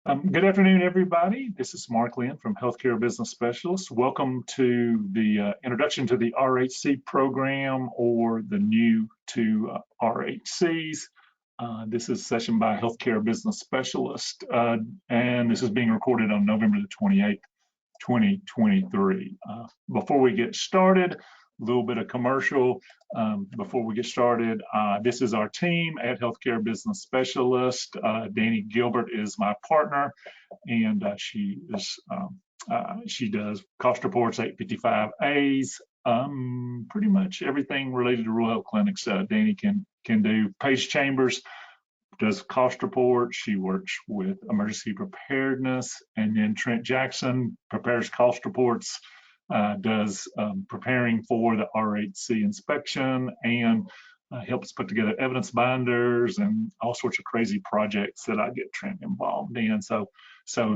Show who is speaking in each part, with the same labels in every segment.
Speaker 1: Good afternoon, everybody. This is Mark Lynn from Healthcare Business Specialist. Welcome to the introduction to the RHC program, or the new to RHCs. This is a session by Healthcare Business Specialist, and this is being recorded on November the 28th, 2023. Before we get started, a little bit of commercial before we get started. This is our team at Healthcare Business Specialist. Danny Gilbert is my partner, and she does cost reports, 855As, pretty much everything related to rural health clinics. Danny can do. Paige Chambers does cost reports. She works with emergency preparedness, and then Trent Jackson prepares cost reports. Does preparing for the RHC inspection, and helps put together evidence binders and all sorts of crazy projects that I get Trent involved in. So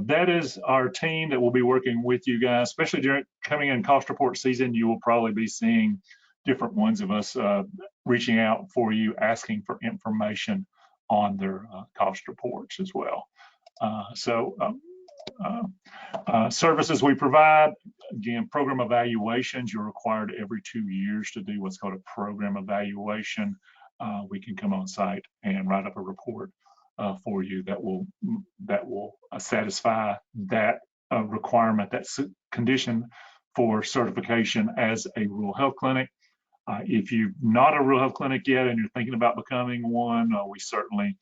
Speaker 1: that is our team that will be working with you guys, especially during coming in cost report season. You will probably be seeing different ones of us reaching out for you, asking for information on their cost reports as well. Services we provide, again, program evaluations. You're required every 2 years to do what's called a program evaluation. We can come on site and write up a report for you that will satisfy that requirement, that condition for certification as a rural health clinic. If you're not a rural health clinic yet and you're thinking about becoming one, we certainly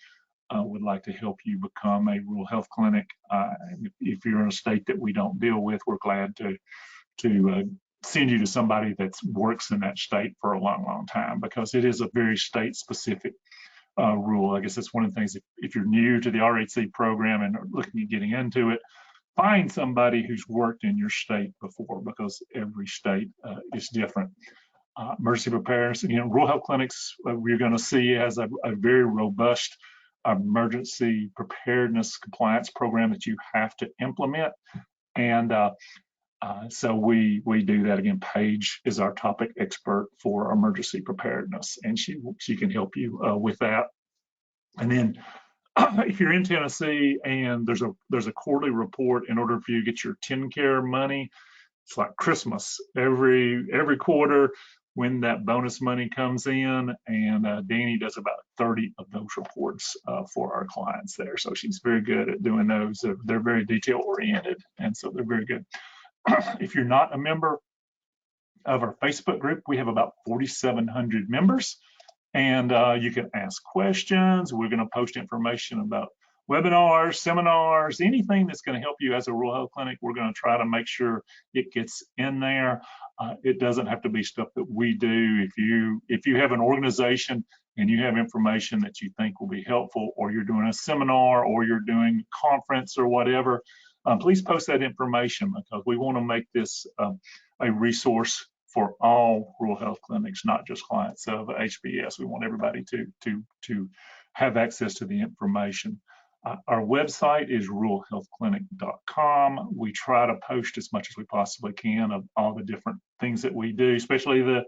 Speaker 1: would like to help you become a rural health clinic. If you're in a state that we don't deal with, we're glad to send you to somebody that works in that state for a long time, because it is a very state-specific rule. I guess that's one of the things. If you're new to the RHC program and are looking at getting into it, find somebody who's worked in your state before, because every state is different. Emergency preparedness, rural health clinics, we're going to see has a very robust emergency preparedness compliance program that you have to implement, and so we do that. Again, Paige is our topic expert for emergency preparedness, and she can help you with that. And then if you're in Tennessee and there's a quarterly report, in order for you to get your TennCare money, it's like Christmas every quarter when that bonus money comes in, and Danny does about 30 of those reports for our clients there. So she's very good at doing those. They're very detail oriented, and so they're very good. If you're not a member of our Facebook group, we have about 4,700 members, and you can ask questions. We're going to post information about webinars, seminars, anything that's going to help you as a rural health clinic. We're going to try to make sure it gets in there. It doesn't have to be stuff that we do. If you have an organization and you have information that you think will be helpful, or you're doing a seminar, or you're doing a conference or whatever, please post that information, because we want to make this a resource for all rural health clinics, not just clients of HBS. We want everybody to have access to the information. Our website is ruralhealthclinic.com. We try to post as much as we possibly can of all the different things that we do, especially the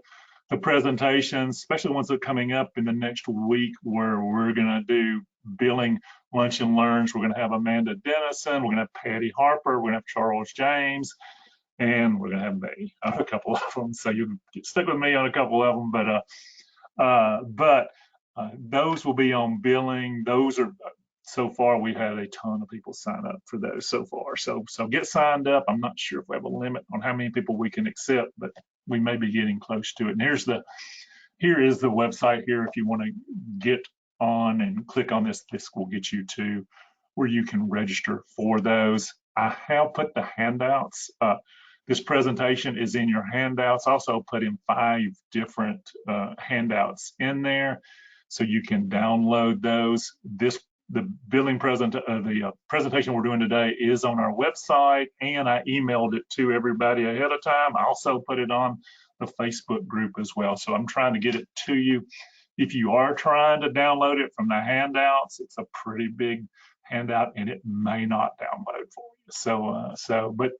Speaker 1: presentations, especially ones that are coming up in the next week, where we're going to do billing lunch and learns. We're going to have Amanda Dennison, we're going to have Patty Harper, we're going to have Charles James, and we're going to have me on a couple of them. So you can stick with me on a couple of them, but those will be on billing. Those are, so far, we've had a ton of people sign up for those so far. So get signed up. I'm not sure if we have a limit on how many people we can accept, but we may be getting close to it. And here is the website here. If you want to get on and click on this will get you to where you can register for those. I have put the handouts. This presentation is in your handouts. Also put in 5 different handouts in there, so you can download those. The presentation we're doing today is on our website, and I emailed it to everybody ahead of time. I also put it on the Facebook group as well. So I'm trying to get it to you. If you are trying to download it from the handouts, it's a pretty big handout, and it may not download for you. But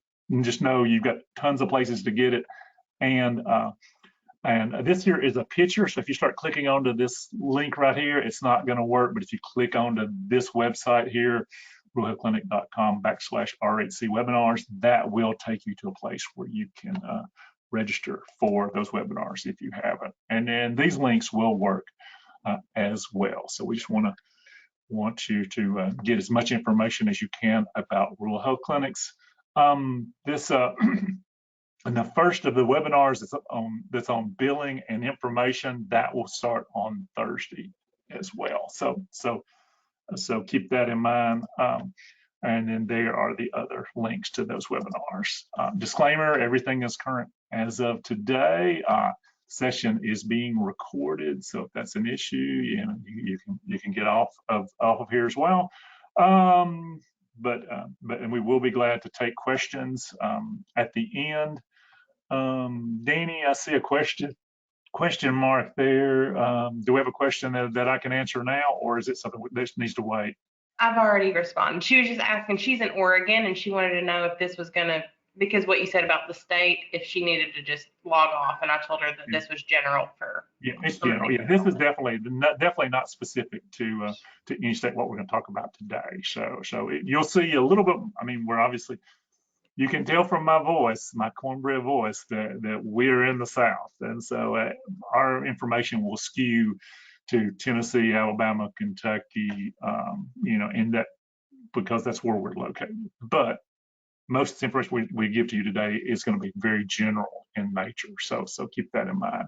Speaker 1: just know you've got tons of places to get it. And this here is a picture. So if you start clicking onto this link right here, it's not going to work. But if you click onto this website here, ruralhealthclinic.com/RHC webinars. That will take you to a place where you can register for those webinars if you haven't. And then these links will work as well. So we just want you to get as much information as you can about rural health clinics. And the first of the webinars that's on billing and information, that will start on Thursday as well. So keep that in mind. And then there are the other links to those webinars. Disclaimer: everything is current as of today. Session is being recorded, so if that's an issue, you can get off of here as well. And we will be glad to take questions at the end. Danny, I see a question mark there. Do we have a question that I can answer now, or is it something that needs to wait?
Speaker 2: I've already responded. She was just asking, she's in Oregon, and she wanted to know if this was gonna, because what you said about the state, if she needed to just log off, and I told her that this was general for.
Speaker 1: Yeah, it's general. Yeah, this is definitely not specific to any state what we're going to talk about today. So you'll see a little bit. I mean, we're obviously, you can tell from my voice, my cornbread voice, that we're in the South, and so our information will skew to Tennessee, Alabama, Kentucky, in that, because that's where we're located. But most of the information we give to you today is going to be very general in nature. So keep that in mind.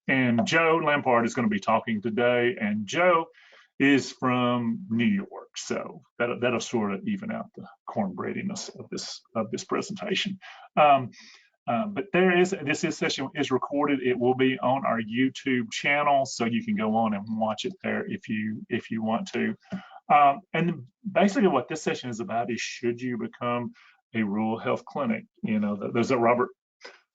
Speaker 1: And Joe Lampard is going to be talking today, and Joe is from New York, so that'll sort of even out the cornbreadiness of this presentation. But this session is recorded. It will be on our YouTube channel, so you can go on and watch it there if you want to. And basically what this session is about is, should you become a rural health clinic? There's a Robert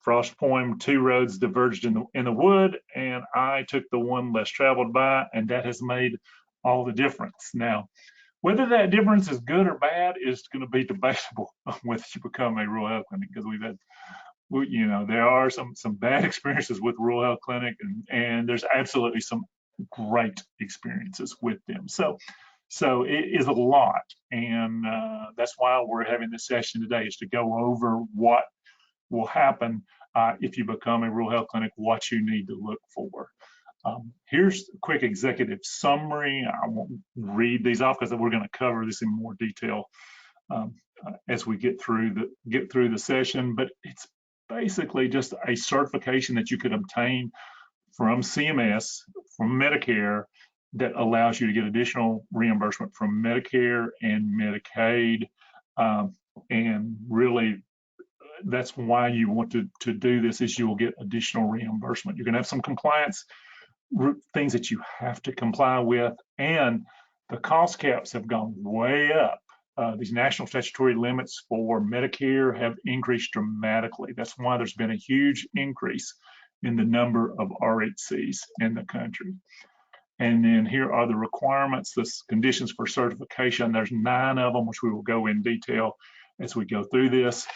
Speaker 1: Frost poem, "Two roads diverged in the wood, and I took the one less traveled by, and that has made all the difference." Now, whether that difference is good or bad is going to be debatable whether you become a rural health clinic, because there are some bad experiences with rural health clinic, and there's absolutely some great experiences with them. So it is a lot, and that's why we're having this session today, is to go over what will happen if you become a rural health clinic, what you need to look for. Here's a quick executive summary. I won't read these off because we're going to cover this in more detail as we get through the session, but it's basically just a certification that you could obtain from CMS, from Medicare, that allows you to get additional reimbursement from Medicare and Medicaid. And really, that's why you want to do this, is you will get additional reimbursement. You're going to have some compliance things that you have to comply with, and the cost caps have gone way up. These national statutory limits for Medicare have increased dramatically. That's why there's been a huge increase in the number of RHCs in the country. And then here are the requirements, the conditions for certification. There's 9 of them, which we will go in detail as we go through this.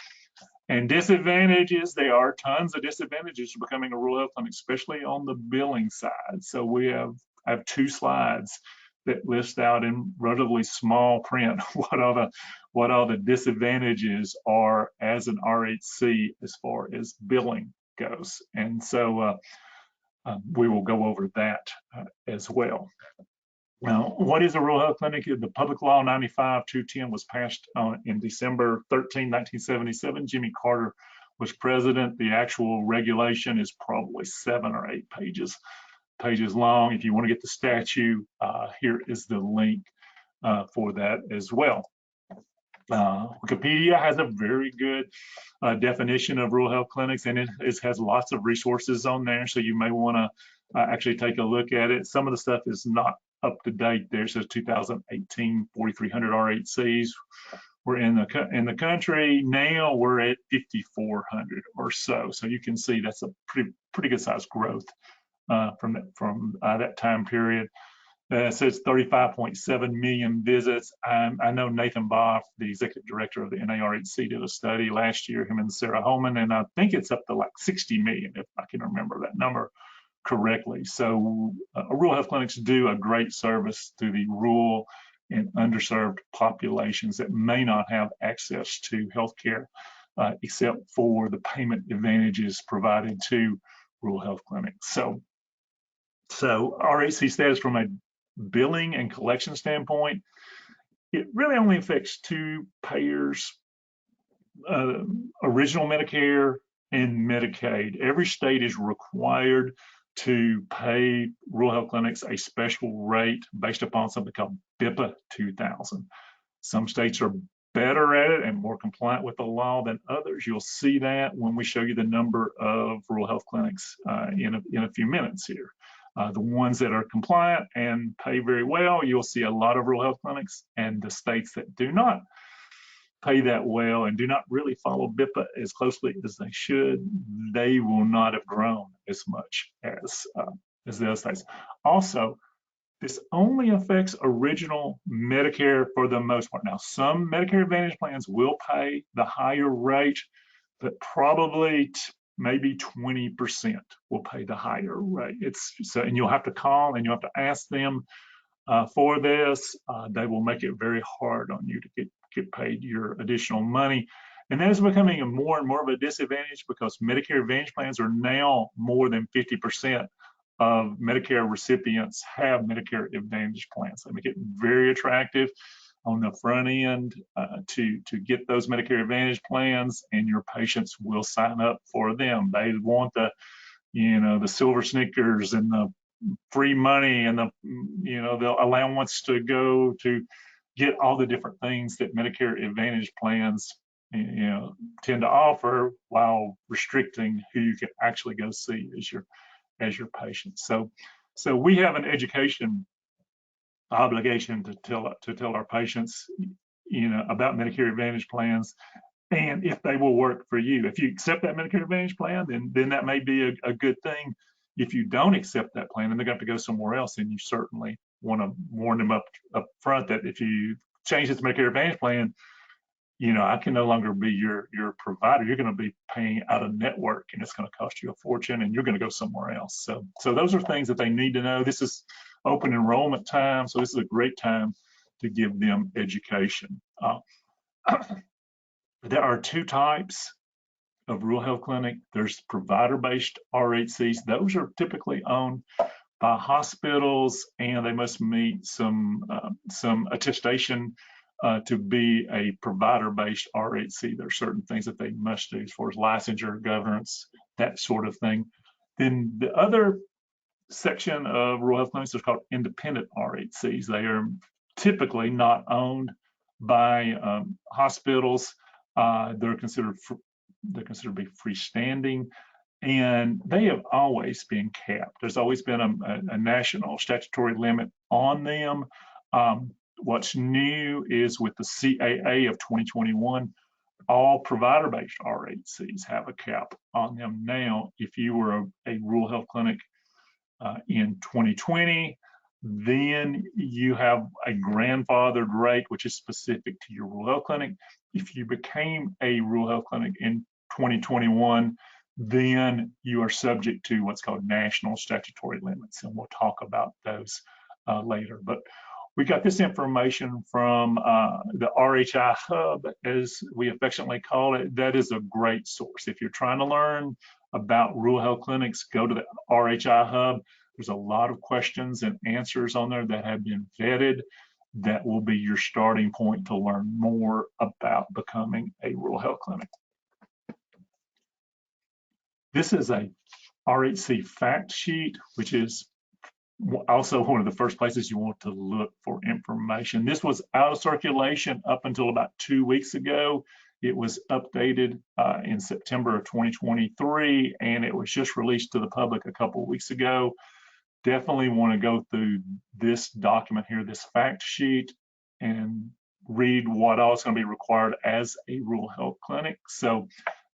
Speaker 1: And disadvantages, there are tons of disadvantages to becoming a rural health clinic, especially on the billing side. So we have 2 slides that list out in relatively small print what all the disadvantages are as an RHC as far as billing goes. And so we will go over that as well. Now, what is a rural health clinic? The Public Law 95-210 was passed in December 13, 1977. Jimmy Carter was president. The actual regulation is probably 7 or 8 pages long. If you want to get the statute, here is the link for that as well. Wikipedia has a very good definition of rural health clinics, and it has lots of resources on there, so you may want to actually take a look at it. Some of the stuff is not up to date. There says 2018 4,300 RHCs were in the country. Now we're at 5,400 or so. So you can see that's a pretty good sized growth from that time period. It says 35.7 million visits. I know Nathan Boff, the executive director of the NARHC, did a study last year, him and Sarah Holman, and I think it's up to like 60 million, if I can remember that number correctly. So rural health clinics do a great service to the rural in underserved populations that may not have access to healthcare except for the payment advantages provided to rural health clinics. So RHC status from a billing and collection standpoint, it really only affects two payers, original Medicare and Medicaid. Every state is required to pay rural health clinics a special rate based upon something called BIPA 2000. Some states are better at it and more compliant with the law than others. You'll see that when we show you the number of rural health clinics in a few minutes here. The ones that are compliant and pay very well, you'll see a lot of rural health clinics, and the states that do not pay that well and do not really follow BIPA as closely as they should, they will not have grown as much as the other states. Also, this only affects original Medicare for the most part. Now, some Medicare Advantage plans will pay the higher rate, but probably maybe 20% will pay the higher rate. And you'll have to call and you'll have to ask them for this. They will make it very hard on you to get paid your additional money. And that is becoming more and more of a disadvantage because Medicare Advantage plans are now more than 50% of Medicare recipients have Medicare Advantage plans. They make it very attractive on the front end to get those Medicare Advantage plans, and your patients will sign up for them. They want the silver Snickers and the free money and the allowance to go to get all the different things that Medicare Advantage plans tend to offer, while restricting who you can actually go see as your patient. So we have an education obligation to tell our patients about Medicare Advantage plans and if they will work for you. If you accept that Medicare Advantage plan, then that may be a good thing. If you don't accept that plan and they're going to have to go somewhere else, then you certainly want to warn them up front that if you change this Medicare Advantage plan, I can no longer be your provider. You're going to be paying out of network, and it's going to cost you a fortune, and you're going to go somewhere else. So those are things that they need to know. This is open enrollment time, so this is a great time to give them education. There are two types of rural health clinic. There's provider-based RHCs. Those are typically owned by hospitals, and they must meet some attestation to be a provider-based RHC. There are certain things that they must do as far as licensure, governance, that sort of thing. Then the other section of rural health clinics is called independent RHCs. They are typically not owned by hospitals. They're considered to be freestanding, and they have always been capped. There's always been a national statutory limit on them. What's new is with the CAA of 2021, all provider-based RHCs have a cap on them now. If you were a rural health clinic in 2020, then you have a grandfathered rate, which is specific to your rural health clinic. If you became a rural health clinic in 2021, then you are subject to what's called national statutory limits, and we'll talk about those later. But we got this information from the RHI Hub, as we affectionately call it. That is a great source. If you're trying to learn about rural health clinics, go to the RHI Hub. There's a lot of questions and answers on there that have been vetted. That will be your starting point to learn more about becoming a rural health clinic. This is a RHC fact sheet, which is also one of the first places you want to look for information. This was out of circulation up until about 2 weeks ago. It was updated in September of 2023, and it was just released to the public a couple of weeks ago. Definitely want to go through this document here, this fact sheet, and read what all is going to be required as a rural health clinic. So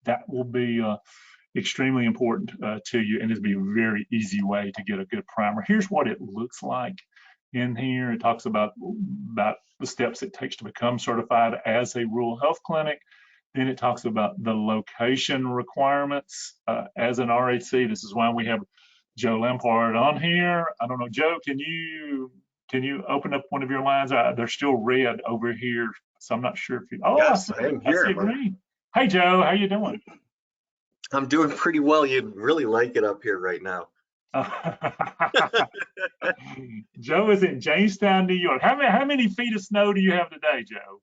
Speaker 1: that will be extremely important to you, and it'll be a very easy way to get a good primer. Here's what it looks like in here. It talks about the steps it takes to become certified as a rural health clinic. Then it talks about the location requirements as an RHC. This is why we have Joe Lampard on here. I don't know, Joe, can you can you open up one of your lines? They're still red over here, so I'm not sure if you. Oh,
Speaker 3: Yes, I am
Speaker 1: I
Speaker 3: here.
Speaker 1: see green. Hey, Joe, how you doing?
Speaker 3: I'm doing pretty well. You'd really like it up here right now.
Speaker 1: Joe is in Jamestown, New York. How many feet of snow do you have today, Joe?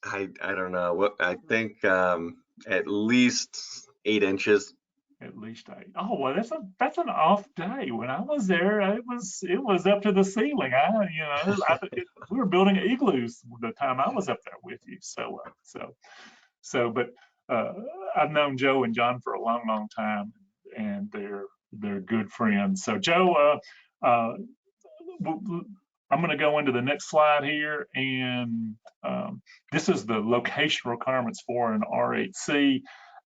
Speaker 3: I don't know what I think. At least 8 inches.
Speaker 1: At least 8. Oh well, that's an off day. When I was there, it was up to the ceiling. We were building igloos the time I was up there with you. But I've known Joe and John for a long, long time, and they're good friends. So Joe, I'm going to go into the next slide here, and this is the location requirements for an RHC.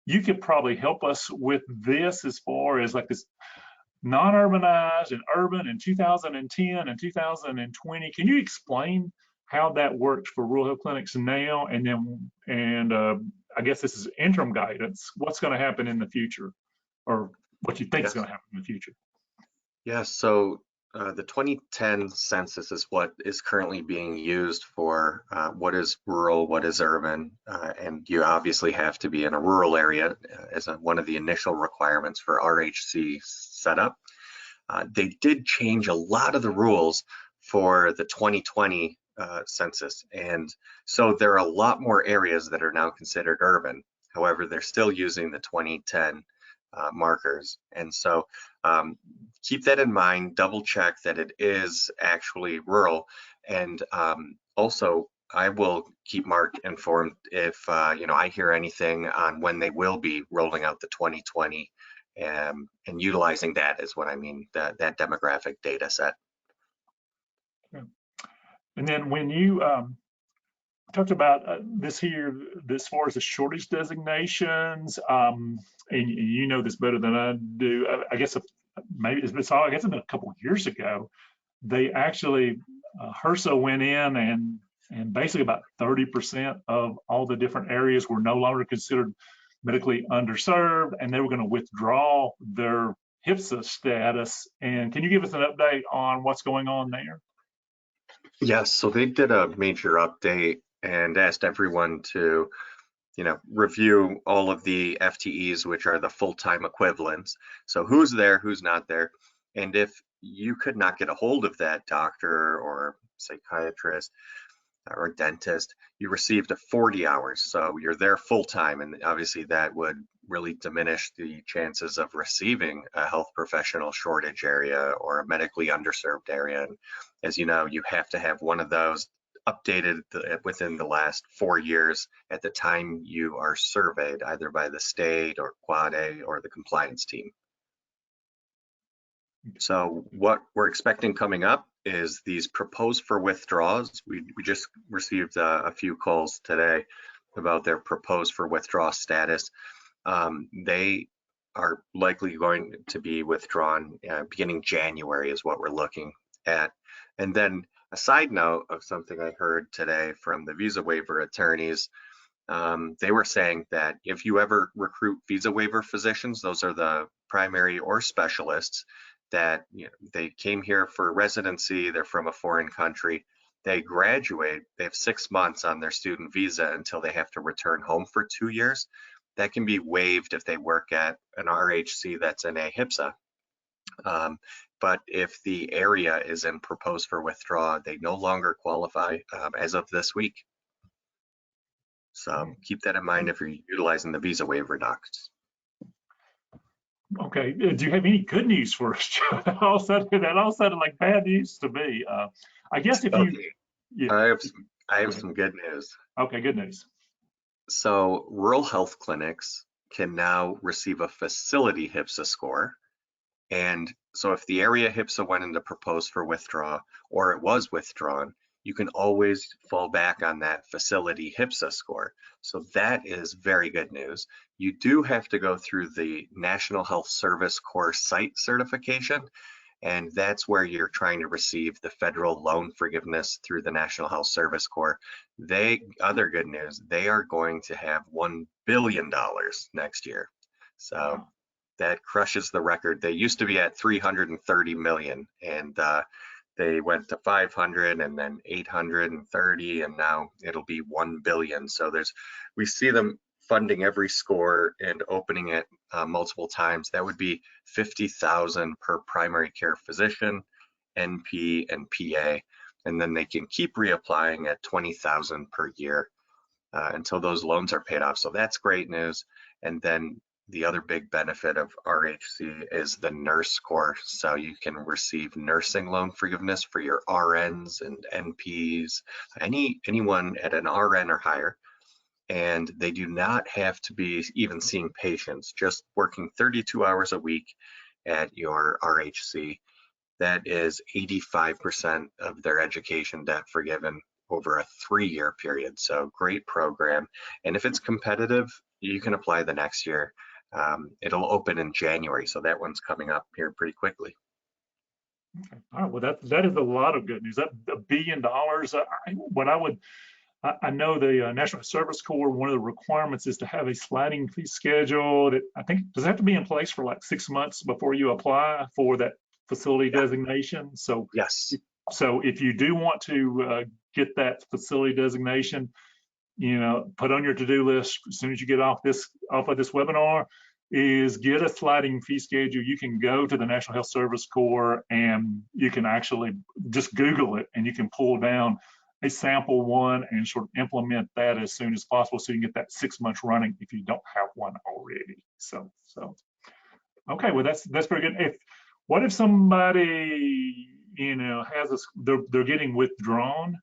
Speaker 1: You could probably help us with this as far as like this non-urbanized and urban in 2010 and 2020. Can you explain how that works for rural health clinics now, and I guess this is interim guidance, what's going to happen in the future, or what you think is going to happen in the future?
Speaker 3: Yeah, so the 2010 census is what is currently being used for what is rural, what is urban, and you obviously have to be in a rural area as one of the initial requirements for RHC setup. They did change a lot of the rules for the 2020 census, and so there are a lot more areas that are now considered urban. However, they're still using the 2010 markers, and so keep that in mind. Double check that it is actually rural, and also I will keep Mark informed if I hear anything on when they will be rolling out the 2020 and utilizing that is what I mean, that demographic data set.
Speaker 1: And then when you talked about this here, as far as the shortage designations, and you know this better than I do. I guess maybe it's been a couple of years ago. They actually HRSA went in and basically about 30% of all the different areas were no longer considered medically underserved, and they were going to withdraw their HPSA status. And can you give us an update on what's going on there?
Speaker 3: Yes, so they did a major update and asked everyone to, review all of the FTEs, which are the full-time equivalents. So who's there, who's not there. And if you could not get a hold of that doctor or psychiatrist or dentist, you received a 40 hours. So you're there full-time, and obviously that would really diminish the chances of receiving a health professional shortage area or a medically underserved area. And as you know, you have to have one of those updated within the last 4 years at the time you are surveyed, either by the state or Quad A or the compliance team. So what we're expecting coming up is these proposed for withdrawals. We just received a few calls today about their proposed for withdrawal status. They are likely going to be withdrawn beginning January is what we're looking at. And then a side note of something I heard today from the visa waiver attorneys, they were saying that if you ever recruit visa waiver physicians, those are the primary or specialists that they came here for residency, they're from a foreign country, they graduate, they have 6 months on their student visa until they have to return home for 2 years. That can be waived if they work at an RHC that's in a HPSA. But if the area is in proposed for withdrawal, they no longer qualify as of this week. So keep that in mind if you're utilizing the visa waiver docs.
Speaker 1: Okay, do you have any good news for us? That all sounded like bad news to me. I guess if you,
Speaker 3: yeah. I have some good news.
Speaker 1: Okay, good news.
Speaker 3: So rural health clinics can now receive a facility HPSA score. And so if the area HPSA went into proposed for withdrawal or it was withdrawn, you can always fall back on that facility HPSA score. So that is very good news. You do have to go through the National Health Service Corps site certification, and that's where you're trying to receive the federal loan forgiveness through the National Health Service Corps. Other good news, they are going to have $1 billion next year. So wow. That crushes the record. They used to be at 330 million, and They went to 500 and then 830, and now it'll be 1 billion. So we see them funding every score and opening it multiple times. That would be 50,000 per primary care physician, NP, and PA. And then they can keep reapplying at 20,000 per year until those loans are paid off. So that's great news. And then the other big benefit of RHC is the nurse score. So you can receive nursing loan forgiveness for your RNs and NPs, anyone at an RN or higher. And they do not have to be even seeing patients, just working 32 hours a week at your RHC. That is 85% of their education debt forgiven over a 3-year period. So great program. And if it's competitive, you can apply the next year. It'll open in January, so that one's coming up here pretty quickly.
Speaker 1: Okay. All right. Well, that is a lot of good news. That $1 billion. I know the National Service Corps, one of the requirements is to have a sliding fee schedule that I think does have to be in place for like 6 months before you apply for that facility designation. So
Speaker 3: yes.
Speaker 1: So if you do want to get that facility designation, put on your to-do list as soon as you get off of this webinar is get a sliding fee schedule. You can go to the National Health Service Corps and you can actually just Google it and you can pull down a sample one and sort of implement that as soon as possible so you can get that 6 months running if you don't have one already. So okay, well that's very good. What if somebody has they're getting withdrawn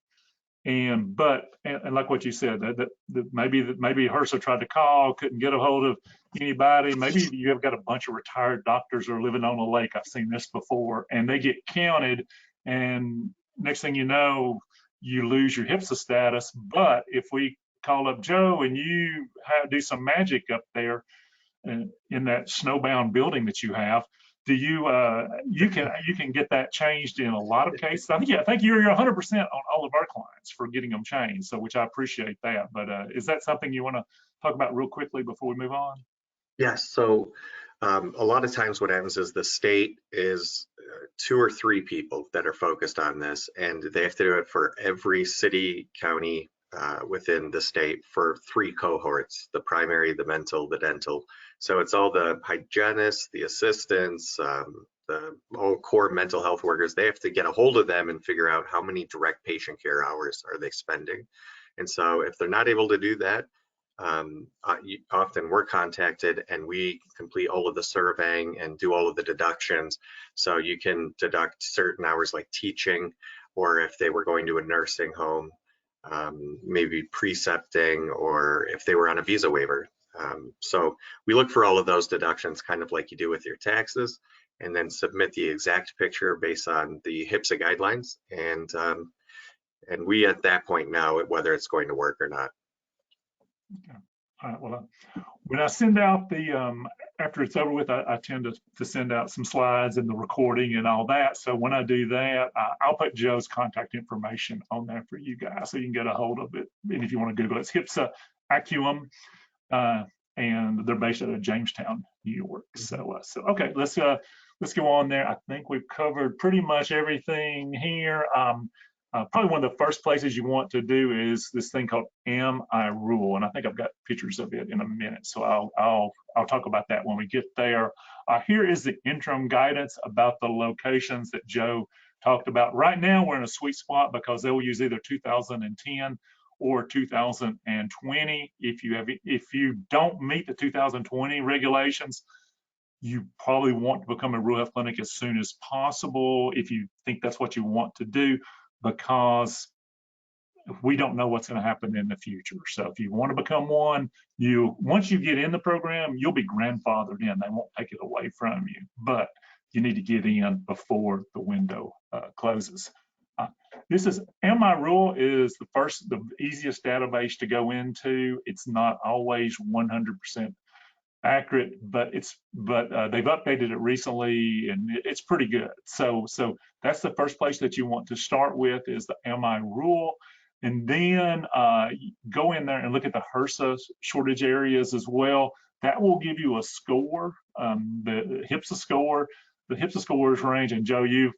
Speaker 1: and like what you said, that maybe HRSA tried to call, couldn't get a hold of anybody. Maybe you have got a bunch of retired doctors who are living on a lake. I've seen this before, and they get counted, and next thing you know, you lose your HPSA status. But if we call up Joe and you do some magic up there in that snowbound building that you have, do you can get that changed in a lot of cases. I think you're 100% on all of our clients for getting them changed, so which I appreciate that. But is that something you want to talk about real quickly before we move on?
Speaker 3: Yes. So a lot of times what happens is the state is 2 or 3 people that are focused on this, and they have to do it for every city, county within the state for 3 cohorts: the primary, the mental, the dental. So it's all the hygienists, the assistants, the whole core mental health workers. They have to get a hold of them and figure out how many direct patient care hours are they spending. And so if they're not able to do that, often we're contacted and we complete all of the surveying and do all of the deductions. So you can deduct certain hours like teaching, or if they were going to a nursing home, maybe precepting, or if they were on a visa waiver. So we look for all of those deductions, kind of like you do with your taxes, and then submit the exact picture based on the HPSA guidelines. And we at that point know whether it's going to work or not.
Speaker 1: Okay. All right. Well, when I send out after it's over with, I tend to send out some slides and the recording and all that. So when I do that, I'll put Joe's contact information on there for you guys so you can get a hold of it. And if you want to Google it, it's HPSA Acuum, and they're based out of Jamestown, New York. So okay, let's go on there. I think we've covered pretty much everything here. Probably one of the first places you want to do is this thing called MI Rule, and I think I've got pictures of it in a minute, so I'll talk about that when we get there. Here is the interim guidance about the locations that Joe talked about. Right now, we're in a sweet spot because they will use either 2010 or 2020. If you don't meet the 2020 regulations, you probably want to become a rural health clinic as soon as possible if you think that's what you want to do, because we don't know what's going to happen in the future. So if you want to become one, once you get in the program, you'll be grandfathered in. They won't take it away from you, but you need to get in before the window closes. This is MI Rule is the easiest database to go into. It's not always 100% accurate, but they've updated it recently and it's pretty good. So that's the first place that you want to start with, is the MI Rule. And then go in there and look at the HRSA shortage areas as well. That will give you a score, the HPSA score the HPSA scores range, and Joe, you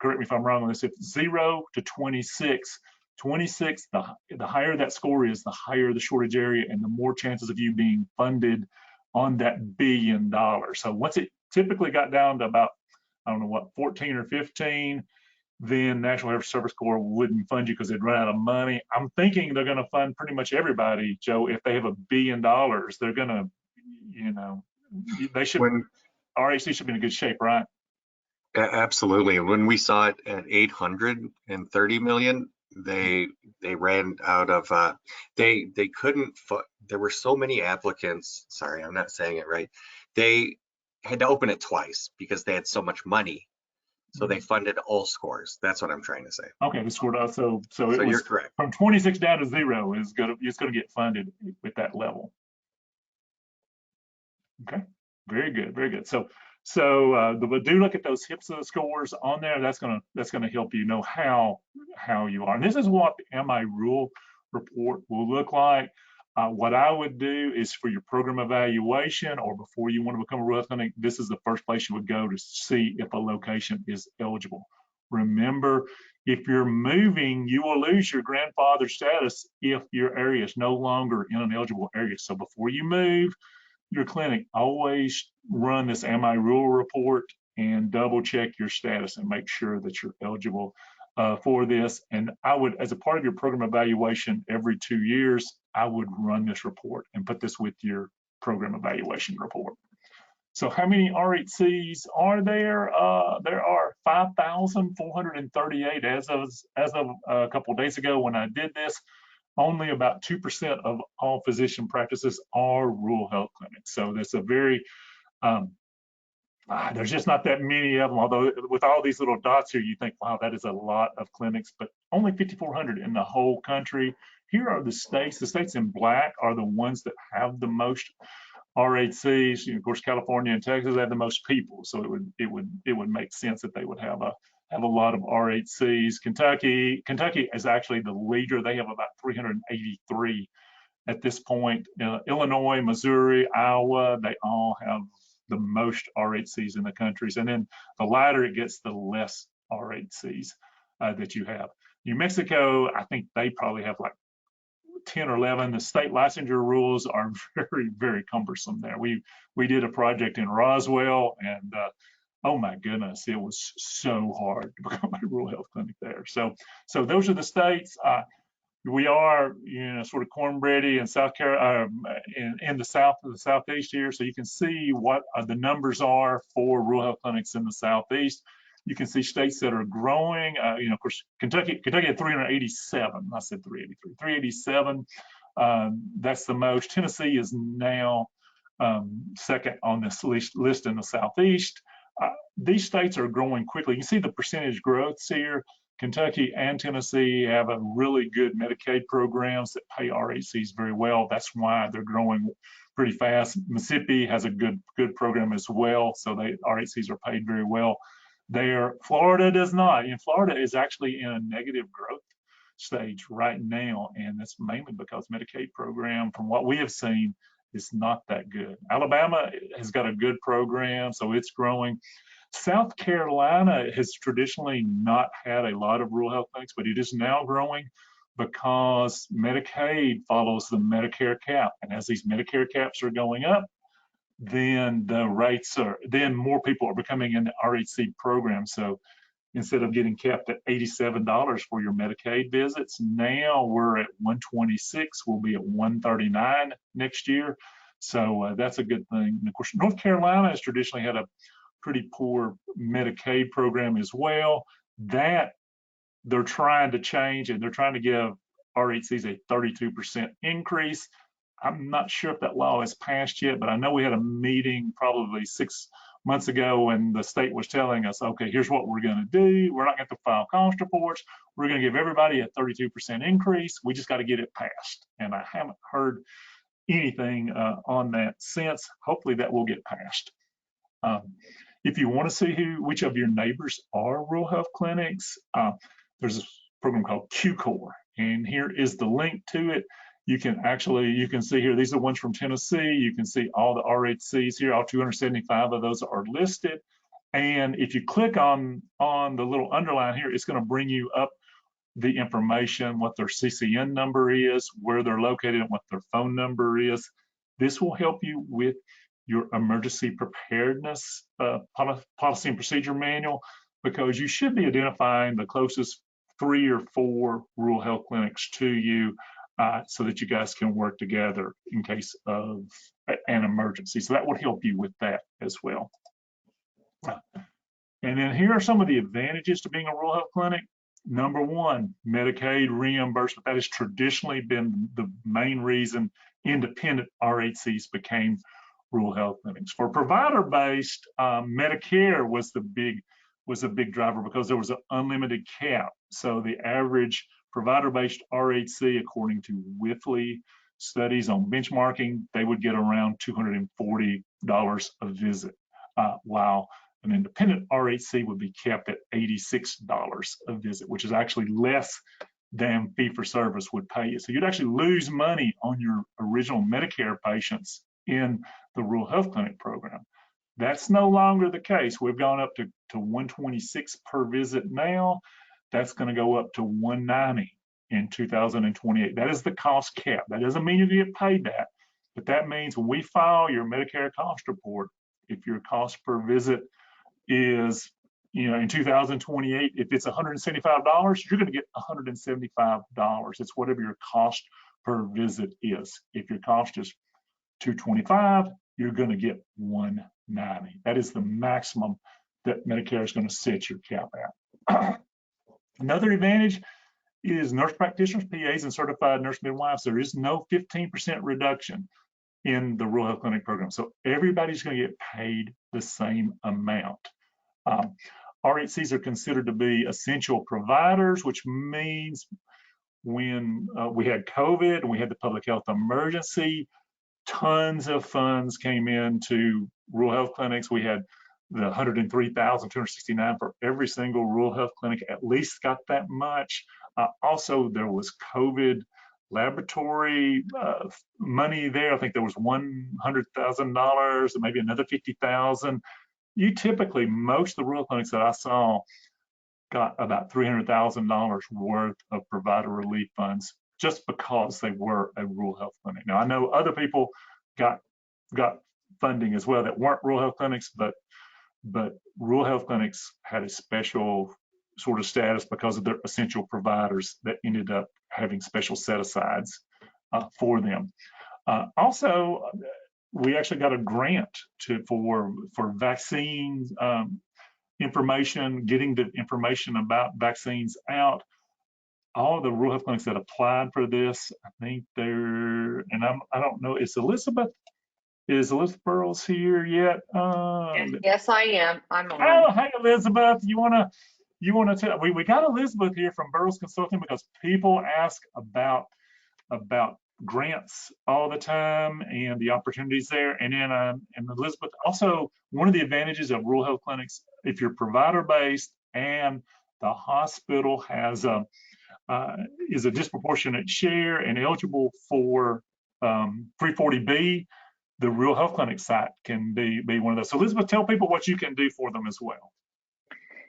Speaker 1: correct me if I'm wrong on this, it's 0 to 26. 26, the higher that score is, the higher the shortage area and the more chances of you being funded on that $1 billion. So once it typically got down to about, I don't know what, 14 or 15, then National Health Service Corps wouldn't fund you because they'd run out of money. I'm thinking they're going to fund pretty much everybody, Joe. If they have $1 billion, they're going to, you know, they should, RHC should be in good shape, right?
Speaker 3: Absolutely. When we saw it at 830 million, they ran out of, they couldn't, there were so many applicants. Sorry, I'm not saying it right. They had to open it twice because they had so much money. So they funded all scores. That's what I'm trying to say.
Speaker 1: Okay, the score. So it was,
Speaker 3: you're correct. From
Speaker 1: 26 down to 0 is gonna get funded with that level. Okay, very good, very good. So do look at those HPSA scores on there. That's gonna help you know how you are. And this is what the MI rule report will look like. What I would do is for your program evaluation or before you want to become a rural health clinic, this is the first place you would go to see if a location is eligible. Remember, if you're moving, you will lose your grandfather status if your area is no longer in an eligible area. So before you move your clinic, always run this MI rule report and double check your status and make sure that you're eligible for this. And I would, as a part of your program evaluation every 2 years, I would run this report and put this with your program evaluation report. So how many RHCs are there? There are 5,438 as of a couple of days ago when I did this. Only about 2% of all physician practices are rural health clinics. So that's a very, there's just not that many of them, although with all these little dots here, you think, wow, that is a lot of clinics, but only 5,400 in the whole country. Here are the states. The states in black are the ones that have the most RHCs. Of course, California and Texas have the most people, so it would make sense that they would have a lot of RHCs. Kentucky is actually the leader. They have about 383 at this point. Illinois, Missouri, Iowa, they all have the most RHCs in the countries. And then the lighter it gets, the less RHCs that you have. New Mexico, I think they probably have like 10 or 11. The state licensure rules are very, very cumbersome there. We did a project in Roswell, and oh my goodness, it was so hard to become a rural health clinic there. So those are the states. We are, sort of cornbready in South Carolina, in the southeast here. So you can see what the numbers are for rural health clinics in the southeast. You can see states that are growing. Of course, Kentucky had 387. I said 383. 387. That's the most. Tennessee is now second on this list in the southeast. These states are growing quickly. You can see the percentage growths here. Kentucky and Tennessee have a really good Medicaid programs that pay RHCs very well. That's why they're growing pretty fast. Mississippi has a good program as well, so RHCs are paid very well there. Florida does not. Florida is actually in a negative growth stage right now, and that's mainly because Medicaid program, from what we have seen, is not that good. Alabama has got a good program, so it's growing. South Carolina has traditionally not had a lot of rural health clinics, but it is now growing because Medicaid follows the Medicare cap. And as these Medicare caps are going up, then then more people are becoming in the RHC program. So instead of getting capped at $87 for your Medicaid visits, now we're at $126. We'll be at $139 next year. So that's a good thing. And of course, North Carolina has traditionally had a pretty poor Medicaid program as well. That they're trying to change, and they're trying to give RHCs a 32% increase. I'm not sure if that law is passed yet, but I know we had a meeting probably 6 months ago, and the state was telling us, okay, here's what we're going to do. We're not going to file cost reports. We're going to give everybody a 32% increase. We just got to get it passed. And I haven't heard anything on that since. Hopefully that will get passed. If you want to see which of your neighbors are rural health clinics, there's a program called QCOR, and here is the link to it. You can see here, these are ones from Tennessee. You can see all the RHCs here, all 275 of those are listed. And if you click on the little underline here, it's going to bring you up the information, what their CCN number is, where they're located, and what their phone number is. This will help you with your emergency preparedness policy and procedure manual, because you should be identifying the closest 3 or 4 rural health clinics to you so that you guys can work together in case of an emergency. So that would help you with that as well. And then here are some of the advantages to being a rural health clinic. Number one, Medicaid reimbursement. That has traditionally been the main reason independent RHCs became rural health clinics. For provider-based, Medicare was a big driver because there was an unlimited cap. So the average provider-based RHC, according to Whiffley studies on benchmarking, they would get around $240 a visit, while an independent RHC would be capped at $86 a visit, which is actually less than fee-for-service would pay you. So you'd actually lose money on your original Medicare patients in the rural health clinic program. That's no longer the case. We've gone up to $126 per visit now. That's going to go up to $190 in 2028. That is the cost cap. That doesn't mean you get paid that, but that means when we file your Medicare cost report, if your cost per visit is, in 2028, if it's $175, you're going to get $175. It's whatever your cost per visit is. If your cost is $225, you're going to get $190. That is the maximum that Medicare is going to set your cap at. Another advantage is nurse practitioners, PAs, and certified nurse midwives. There is no 15% reduction in the rural health clinic program. So everybody's going to get paid the same amount. RHCs are considered to be essential providers, which means when we had COVID and we had the public health emergency, tons of funds came into rural health clinics. We had the 103,269 for every single rural health clinic, at least got that much. Also, there was COVID laboratory money there. I think there was $100,000, maybe another $50,000. You typically, most of the rural clinics that I saw got about $300,000 worth of provider relief funds just because they were a rural health clinic. Now, I know other people got funding as well that weren't rural health clinics, but rural health clinics had a special sort of status because of their essential providers that ended up having special set-asides for them. Also, we actually got a grant for vaccines information, getting the information about vaccines out. All of the rural health clinics that applied for this, I think they're, and I don't know, is Elizabeth Burrows here yet?
Speaker 4: Yes, I am. I'm on.
Speaker 1: Oh, hey Elizabeth, you wanna tell? We got Elizabeth here from Burrows Consulting because people ask about grants all the time and the opportunities there. And then and Elizabeth, also one of the advantages of rural health clinics, if you're provider based and the hospital has is a disproportionate share and eligible for 340B, the rural health clinic site can be one of those. So Elizabeth, tell people what you can do for them as well.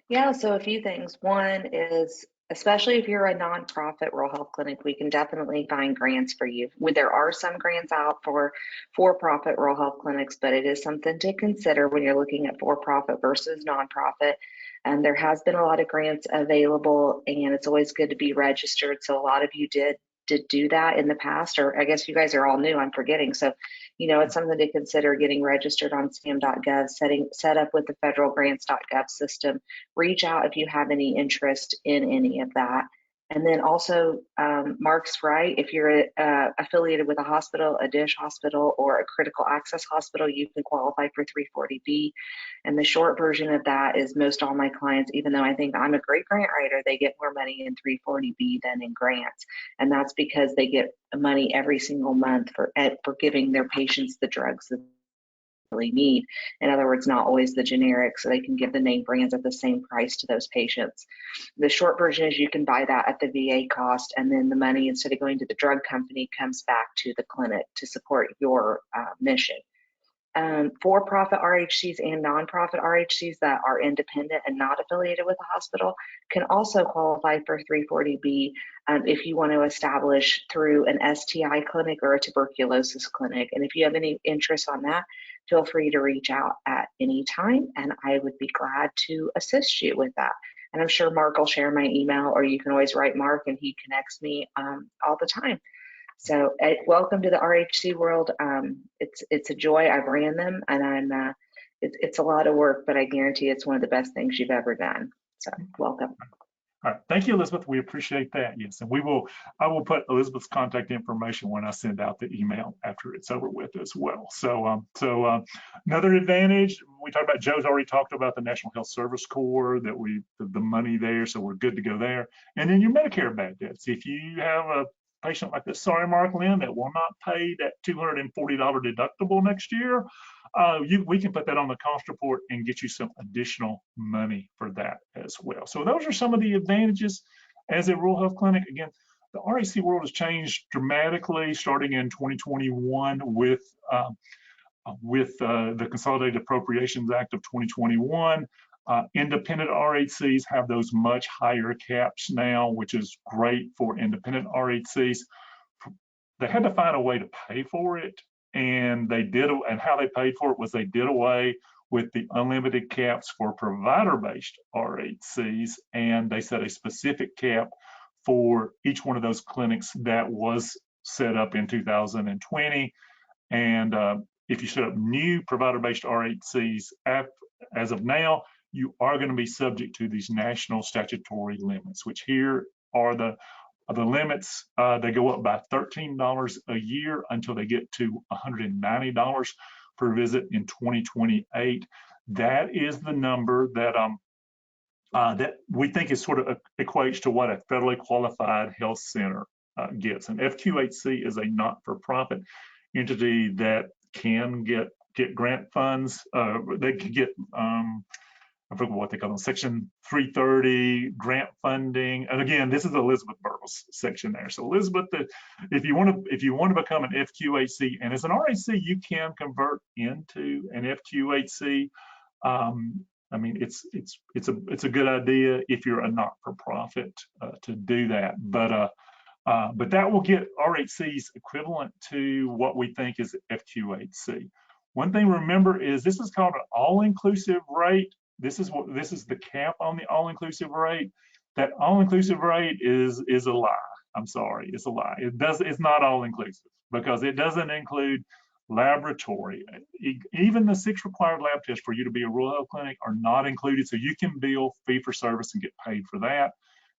Speaker 4: Yeah, so a few things. One is, especially if you're a nonprofit rural health clinic, we can definitely find grants for you. There are some grants out for for-profit rural health clinics, but it is something to consider when you're looking at for-profit versus nonprofit. And there has been a lot of grants available, and it's always good to be registered. So a lot of you did do that in the past, or I guess you guys are all new, I'm forgetting. So, it's something to consider getting registered on SAM.gov, set up with the federal grants.gov system. Reach out if you have any interest in any of that. And then also, Mark's right, if you're affiliated with a hospital, a DISH hospital, or a critical access hospital, you can qualify for 340B. And the short version of that is most all my clients, even though I think I'm a great grant writer, they get more money in 340B than in grants. And that's because they get money every single month for giving their patients the drugs that really need. In other words, not always the generic, so they can give the name brands at the same price to those patients. The short version is you can buy that at the VA cost, and then the money, instead of going to the drug company, comes back to the clinic to support your mission. For-profit RHCs and nonprofit RHCs that are independent and not affiliated with a hospital can also qualify for 340B if you want to establish through an STI clinic or a tuberculosis clinic. And if you have any interest on that, feel free to reach out at any time, and I would be glad to assist you with that. And I'm sure Mark will share my email, or you can always write Mark and he connects me all the time. So welcome to the RHC world. It's a joy. I've ran them, and it's a lot of work, but I guarantee it's one of the best things you've ever done. So welcome.
Speaker 1: All right, thank you, Elizabeth. We appreciate that. Yes, and I will put Elizabeth's contact information when I send out the email after it's over with as well. So, another advantage, we talked about, Joe's already talked about the National Health Service Corps, that the money there, so we're good to go there. And then your Medicare bad debts. If you have a patient like this, sorry, Mark Lynn, that will not pay that $240 deductible next year, we can put that on the cost report and get you some additional money for that as well. So those are some of the advantages as a rural health clinic. Again, the RHC world has changed dramatically starting in 2021 with the Consolidated Appropriations Act of 2021. Independent RHCs have those much higher caps now, which is great for independent RHCs. They had to find a way to pay for it, and they did. And how they paid for it was they did away with the unlimited caps for provider-based RHCs, and they set a specific cap for each one of those clinics that was set up in 2020. And if you set up new provider-based RHCs as of now, you are going to be subject to these national statutory limits, which here are the limits. They go up by $13 a year until they get to $190 per visit in 2028. That is the number that that we think is sort of equates to what a federally qualified health center gets. And FQHC is a not-for-profit entity that can get grant funds. They can get I forget what they call them, Section 330 grant funding. And again, this is Elizabeth Burtle's section there. So Elizabeth, if you want to become an FQHC, and as an RHC, you can convert into an FQHC. I mean, it's a good idea if you're a not-for-profit to do that. But that will get RHCs equivalent to what we think is FQHC. One thing to remember is this is called an all-inclusive rate. This is the cap on the all-inclusive rate. That all-inclusive rate is a lie. I'm sorry, it's a lie. It's not all-inclusive because it doesn't include laboratory. Even the 6 required lab tests for you to be a rural health clinic are not included, so you can bill fee-for-service and get paid for that.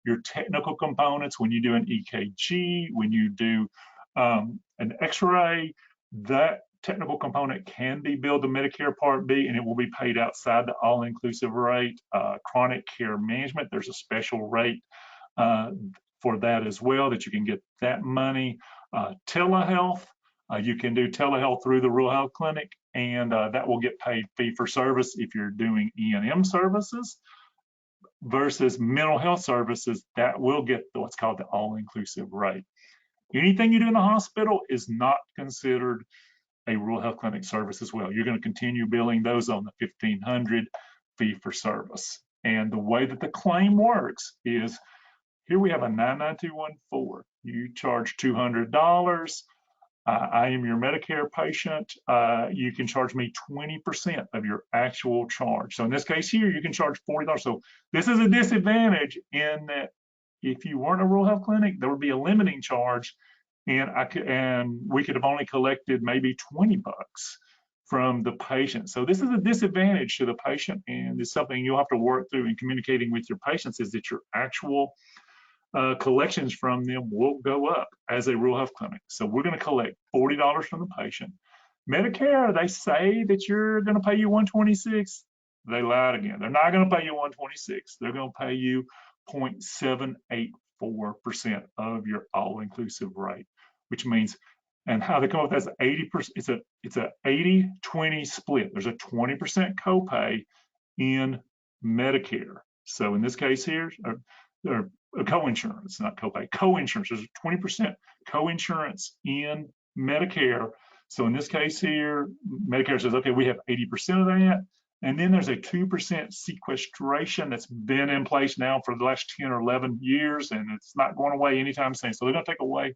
Speaker 1: Your technical components, when you do an EKG, when you do an X-ray, that technical component can be billed to Medicare Part B, and it will be paid outside the all-inclusive rate. Chronic care management, there's a special rate for that as well, that you can get that money. Telehealth, you can do telehealth through the rural health clinic, and that will get paid fee-for-service if you're doing E&M services, versus mental health services that will get what's called the all-inclusive rate. Anything you do in the hospital is not considered a rural health clinic service as well. You're going to continue billing those on the $1,500 fee-for-service. And the way that the claim works is, here we have a 99214. You charge $200. I am your Medicare patient. You can charge me 20% of your actual charge. So in this case here, you can charge $40. So this is a disadvantage in that if you weren't a rural health clinic, there would be a limiting charge, and we could have only collected maybe $20 from the patient. So this is a disadvantage to the patient, and it's something you'll have to work through in communicating with your patients, is that your actual collections from them will go up as a rural health clinic. So we're going to collect $40 from the patient. Medicare, they say that you're going to pay you $126. They lied again. They're not going to pay you $126. They're going to pay you 0.784% of your all-inclusive rate, which means, and how they come up with that's 80%. It's a 80-20 split. There's a 20% copay in Medicare. So in this case here, or co-insurance, not copay, co-insurance. There's a 20% co-insurance in Medicare. So in this case here, Medicare says, okay, we have 80% of that. And then there's a 2% sequestration that's been in place now for the last 10 or 11 years, and it's not going away anytime soon. So they're going to take away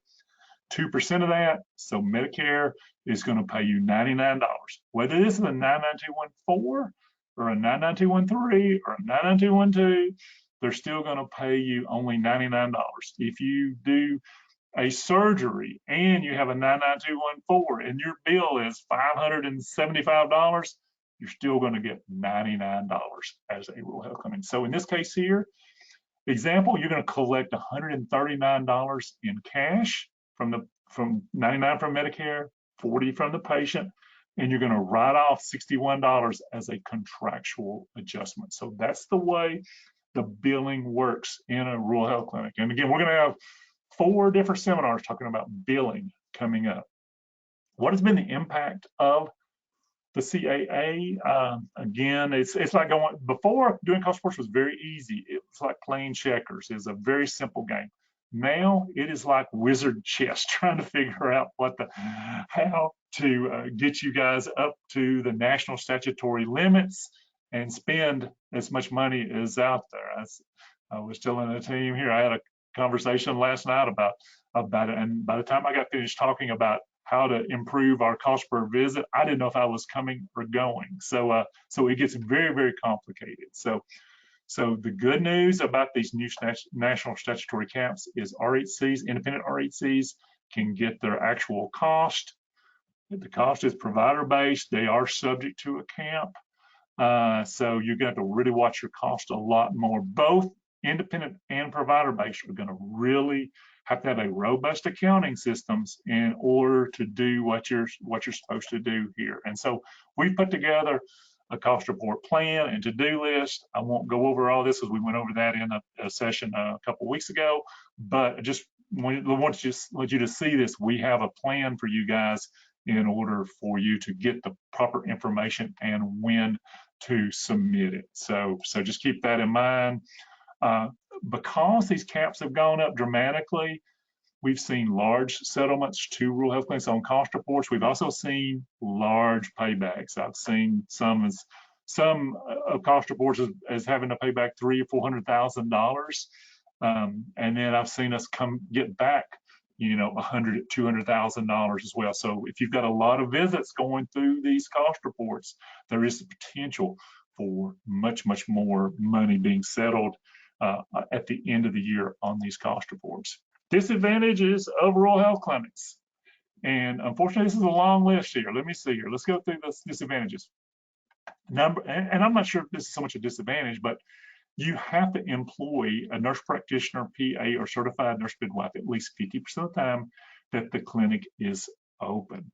Speaker 1: 2% of that. So Medicare is going to pay you $99. Whether this is a 99214 or a 99213 or a 99212, they're still going to pay you only $99. If you do a surgery and you have a 99214 and your bill is $575, you're still going to get $99 as a rural health clinic. So in this case here, example, you're going to collect $139 in cash from 99 from Medicare, 40 from the patient, and you're going to write off $61 as a contractual adjustment. So that's the way the billing works in a rural health clinic. And again, we're going to have 4 different seminars talking about billing coming up. What has been the impact of the CAA? Again, it's like going, before doing cost reports was very easy. It was like playing checkers. It's a very simple game. Now it is like wizard chess, trying to figure out how to get you guys up to the national statutory limits and spend as much money as out there. I was telling the team here, I had a conversation last night about it, and by the time I got finished talking about how to improve our cost per visit, I didn't know if I was coming or going. So it gets very, very complicated. So the good news about these new national statutory caps is RHCs, independent RHCs, can get their actual cost. The cost is provider-based. They are subject to a cap. So you're going to really watch your cost a lot more. Both independent and provider-based are going to really have to have a robust accounting systems in order to do what you're supposed to do here. And so we've put together a cost report plan and to-do list. I won't go over all this because we went over that in a session a couple of weeks ago, but I just want you to see this. We have a plan for you guys in order for you to get the proper information and when to submit it. So just keep that in mind. Because these caps have gone up dramatically, we've seen large settlements to rural health clinics on cost reports. We've also seen large paybacks. I've seen some cost reports as having to pay back $300,000 or $400,000, and then I've seen us get back, $100,000, $200,000 as well. So if you've got a lot of visits going through these cost reports, there is the potential for much, much more money being settled at the end of the year on these cost reports. Disadvantages of rural health clinics. And unfortunately, this is a long list here. Let me see here. Let's go through the disadvantages. And I'm not sure if this is so much a disadvantage, but you have to employ a nurse practitioner, PA, or certified nurse midwife at least 50% of the time that the clinic is open.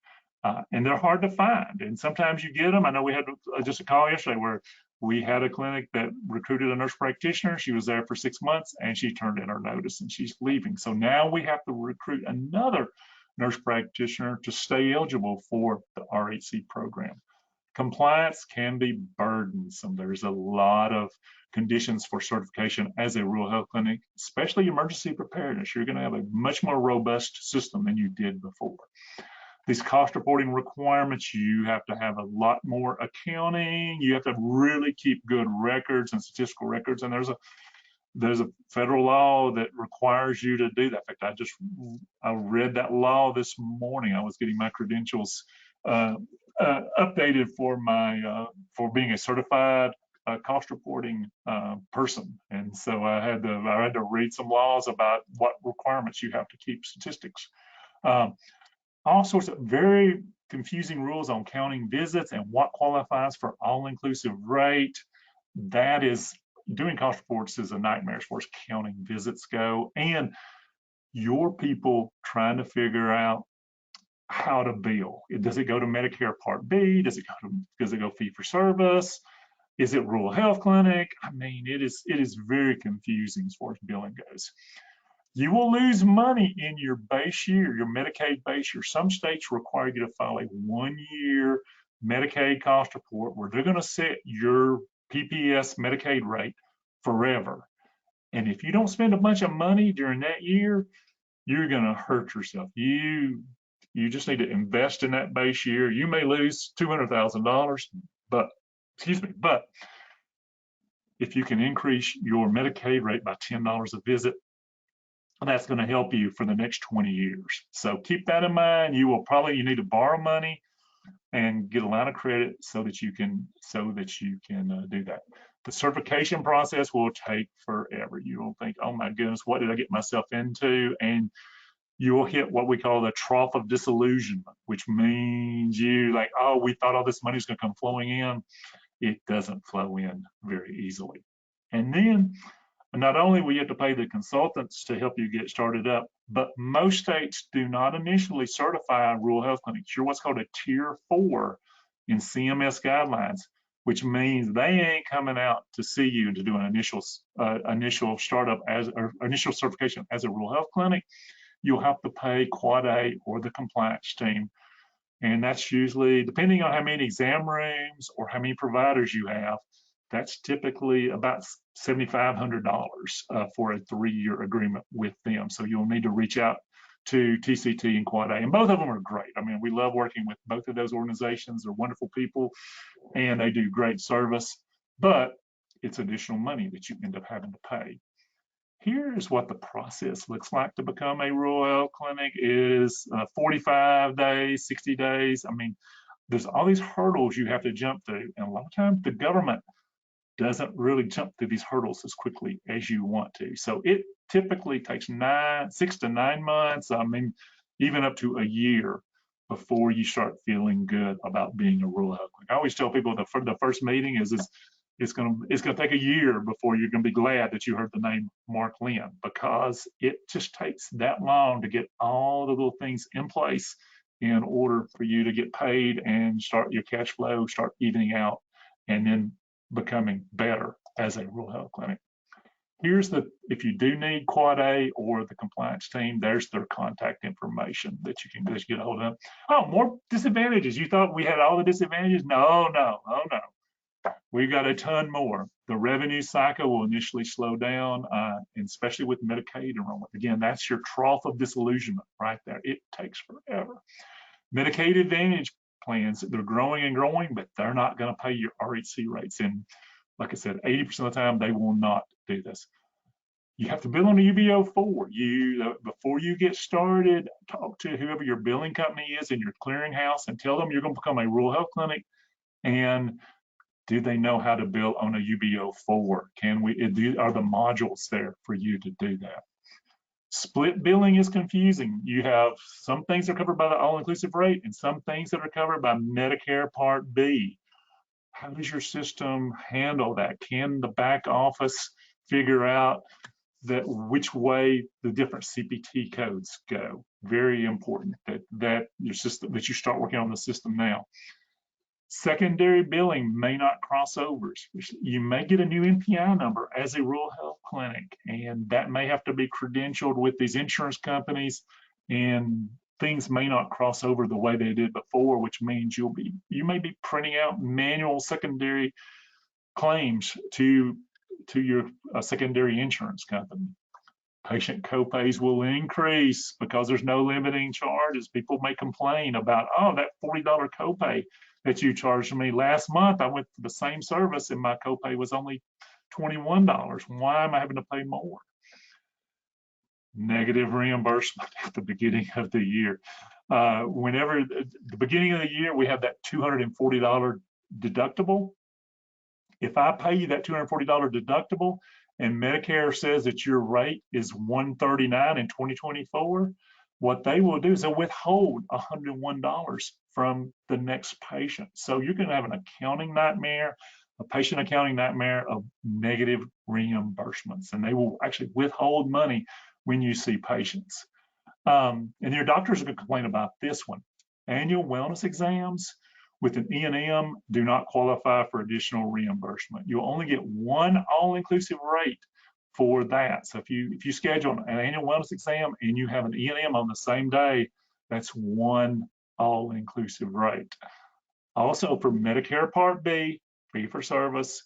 Speaker 1: And they're hard to find. And sometimes you get them. I know we had just a call yesterday where we had a clinic that recruited a nurse practitioner. She was there for 6 months and she turned in her notice and she's leaving. So now we have to recruit another nurse practitioner to stay eligible for the RHC program. Compliance can be burdensome. There's a lot of conditions for certification as a rural health clinic, especially emergency preparedness. You're going to have a much more robust system than you did before. These cost reporting requirements, you have to have a lot more accounting. You have to really keep good records and statistical records. And there's a federal law that requires you to do that. In fact, I read that law this morning. I was getting my credentials updated for being a certified cost reporting person. And so I had to read some laws about what requirements you have to keep statistics. All sorts of very confusing rules on counting visits and what qualifies for all-inclusive rate. That is, doing cost reports is a nightmare as far as counting visits go, and your people trying to figure out how to bill. Does it go to Medicare Part B? Does it go fee for service? Is it rural health clinic? I mean, it is very confusing as far as billing goes. You will lose money in your base year, your Medicaid base year. Some states require you to file a 1-year Medicaid cost report where they're going to set your PPS Medicaid rate forever. And if you don't spend a bunch of money during that year, you're going to hurt yourself. You You just need to invest in that base year. You may lose $200,000, but if you can increase your Medicaid rate by $10 a visit, that's going to help you for the next 20 years. So keep that in mind. You need to borrow money and get a line of credit so that you can do that. The certification process will take forever. You will think, oh my goodness, what did I get myself into? And you will hit what we call the trough of disillusionment, which means you like, oh, we thought all this money was going to come flowing in. It doesn't flow in very easily. And then not only will you have to pay the consultants to help you get started up, but most states do not initially certify rural health clinics. You're what's called a tier 4 in CMS guidelines, which means they ain't coming out to see you to do an initial startup or initial certification as a rural health clinic. You'll have to pay Quad A or the compliance team. And that's usually, depending on how many exam rooms or how many providers you have, that's typically about $7,500 for a 3-year agreement with them. So you'll need to reach out to TCT and Quad A. And both of them are great. I mean, we love working with both of those organizations. They're wonderful people and they do great service, but it's additional money that you end up having to pay. Here's what the process looks like to become a rural health clinic. Is 45 days, 60 days. I mean, there's all these hurdles you have to jump through. And a lot of times the government doesn't really jump through these hurdles as quickly as you want to. So it typically takes 6 to 9 months, I mean, even up to a year before you start feeling good about being a rural health clinic. I always tell people the first meeting is it's gonna take a year before you're gonna be glad that you heard the name Mark Lynn, because it just takes that long to get all the little things in place in order for you to get paid and start your cash flow, start evening out, and then becoming better as a rural health clinic. Here's if you do need Quad A or the compliance team, there's their contact information that you can just get a hold of them. Oh, more disadvantages. You thought we had all the disadvantages? No. We've got a ton more. The revenue cycle will initially slow down, and especially with Medicaid enrollment. Again, that's your trough of disillusionment right there. It takes forever. Medicaid Advantage plans, they're growing and growing, but they're not going to pay your RHC rates. And like I said, 80% of the time, they will not do this. You have to bill on a UBO4. Before you get started, talk to whoever your billing company is in your clearinghouse and tell them you're going to become a rural health clinic. And do they know how to bill on a UBO4? Are the modules there for you to do that? Split billing is confusing. You have some things that are covered by the all-inclusive rate and some things that are covered by Medicare Part B. How does your system handle that? Can the back office figure out which way the different CPT codes go? Very important that your system, that you start working on the system now. Secondary billing may not cross overs. You may get a new NPI number as a rural health clinic, and that may have to be credentialed with these insurance companies, and things may not cross over the way they did before, which means you may be printing out manual secondary claims to your secondary insurance company. Patient copays will increase because there's no limiting charges. People may complain about, oh, that $40 copay that you charged me last month. I went to the same service and my copay was only $21. Why am I having to pay more? Negative reimbursement at the beginning of the year. Whenever the beginning of the year, we have that $240 deductible. If I pay you that $240 deductible and Medicare says that your rate is $139 in 2024, what they will do is they'll withhold $101 from the next patient. So you're going to have an accounting nightmare, a patient accounting nightmare of negative reimbursements, and they will actually withhold money when you see patients. And your doctors are going to complain about this one. Annual wellness exams with an E&M do not qualify for additional reimbursement. You'll only get one all-inclusive rate for that. So if you schedule an annual wellness exam and you have an E&M on the same day, that's one all-inclusive rate. Also for Medicare Part B, fee for service,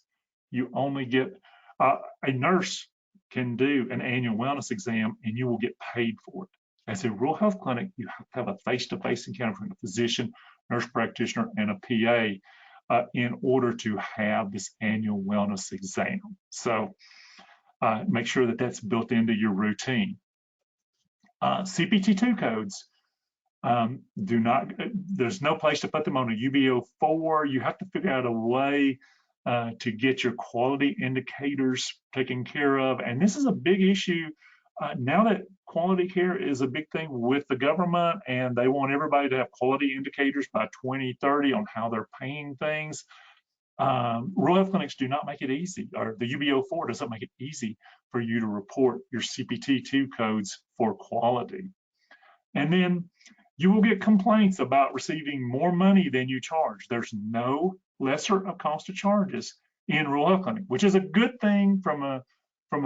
Speaker 1: you only get, a nurse can do an annual wellness exam and you will get paid for it. As a rural health clinic, you have to have a face-to-face encounter with a physician, nurse practitioner, and a PA in order to have this annual wellness exam. So make sure that that's built into your routine. CPT2 codes, there's no place to put them on a UB04. You have to figure out a way to get your quality indicators taken care of. And this is a big issue now that quality care is a big thing with the government, and they want everybody to have quality indicators by 2030 on how they're paying things. Rural health clinics do not make it easy, or the UB04 doesn't make it easy for you to report your CPT2 codes for quality. And then you will get complaints about receiving more money than you charge. There's no lesser of cost of charges in rural health clinic, which is a good thing from a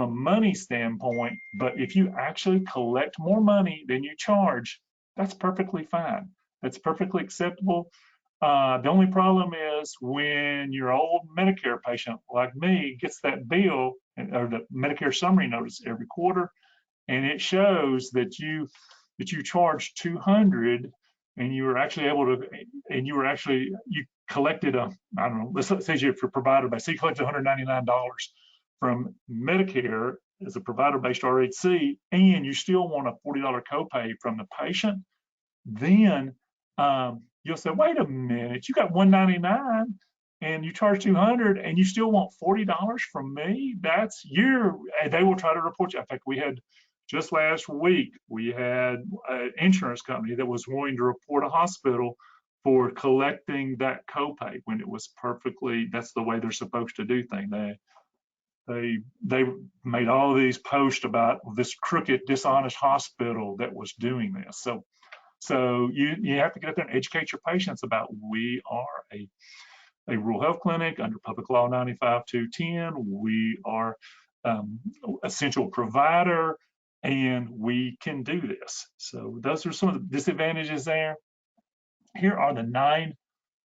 Speaker 1: money standpoint. But if you actually collect more money than you charge, that's perfectly fine. That's perfectly acceptable. The only problem is when your old Medicare patient like me gets that bill or the Medicare summary notice every quarter, and it shows that you charge $200 and you were actually able to, and you collected I don't know, let's say you're for provider base, so you collected $199 from Medicare as a provider-based RHC, and you still want a $40 copay from the patient, then you'll say, wait a minute, you got $199 and you charge $200 and you still want $40 from me? They will try to report you. In fact, we had just last week, we had an insurance company that was wanting to report a hospital for collecting that copay when it was that's the way they're supposed to do things. They made all these posts about this crooked, dishonest hospital that was doing this. So you have to get up there and educate your patients about we are a rural health clinic under Public Law 95-210. We are essential provider, and we can do this. So those are some of the disadvantages there. Here are the 9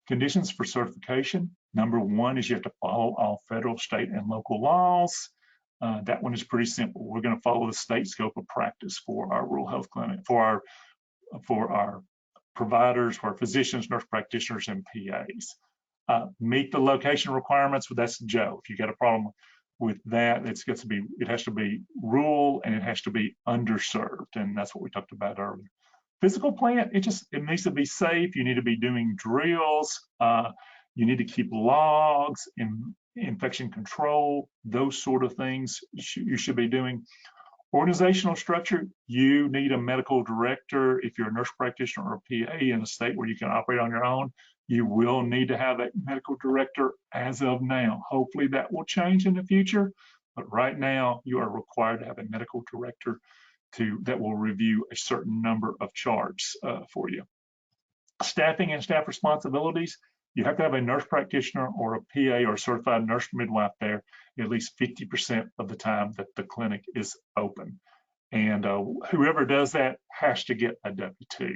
Speaker 1: conditions for certification. Number 1 is you have to follow all federal, state, and local laws. That one is pretty simple. We're going to follow the state scope of practice for our rural health clinic, for our providers, for our physicians, nurse practitioners, and PAs. Meet the location requirements. That's Joe. If you got a problem with that, it has to be rural and it has to be underserved, and that's what we talked about earlier. Physical plant, it needs to be safe. You need to be doing drills. You need to keep logs, infection control, those sort of things you should be doing. Organizational structure, you need a medical director. If you're a nurse practitioner or a PA in a state where you can operate on your own, you will need to have a medical director as of now. Hopefully that will change in the future, but right now you are required to have a medical director that will review a certain number of charts for you. Staffing and staff responsibilities, you have to have a nurse practitioner or a PA or a certified nurse midwife there at least 50% of the time that the clinic is open. And whoever does that has to get a W-2.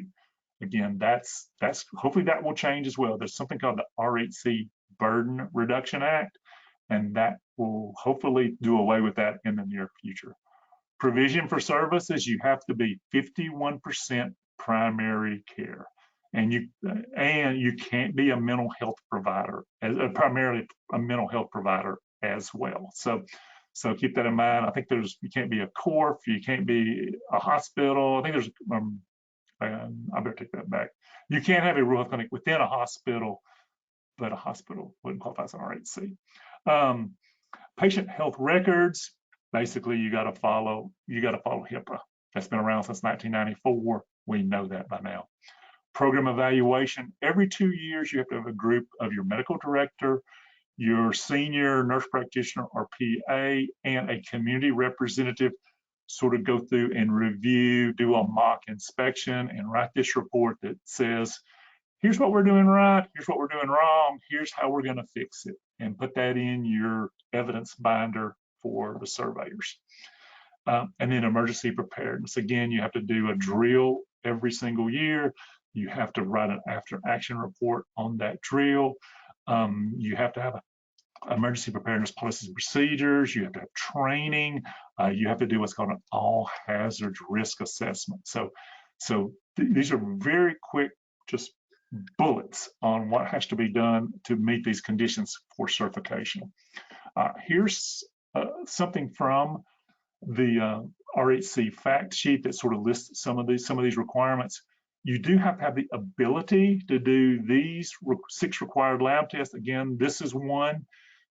Speaker 1: Again, that's hopefully that will change as well. There's something called the RHC Burden Reduction Act, and that will hopefully do away with that in the near future. Provision for services, you have to be 51% primary care. And you can't be a mental health provider, primarily a mental health provider as well. So keep that in mind. I think you can't be a CORF, you can't be a hospital. I think there's, I better take that back. You can't have a rural health clinic within a hospital, but a hospital wouldn't qualify as an RHC. Patient health records, basically you got to follow HIPAA. That's been around since 1994. We know that by now. Program evaluation, every 2 years you have to have a group of your medical director, your senior nurse practitioner or PA, and a community representative sort of go through and review, do a mock inspection, and write this report that says, here's what we're doing right, here's what we're doing wrong, here's how we're going to fix it, and put that in your evidence binder for the surveyors. And then emergency preparedness. Again, you have to do a drill every single year. You have to write an after action report on that drill. You have to have emergency preparedness policies and procedures. You have to have training. You have to do what's called an all hazards risk assessment. So these are very quick, just bullets on what has to be done to meet these conditions for certification. Here's something from the RHC fact sheet that sort of lists some of these requirements. You do have to have the ability to do these 6 required lab tests. Again, this is one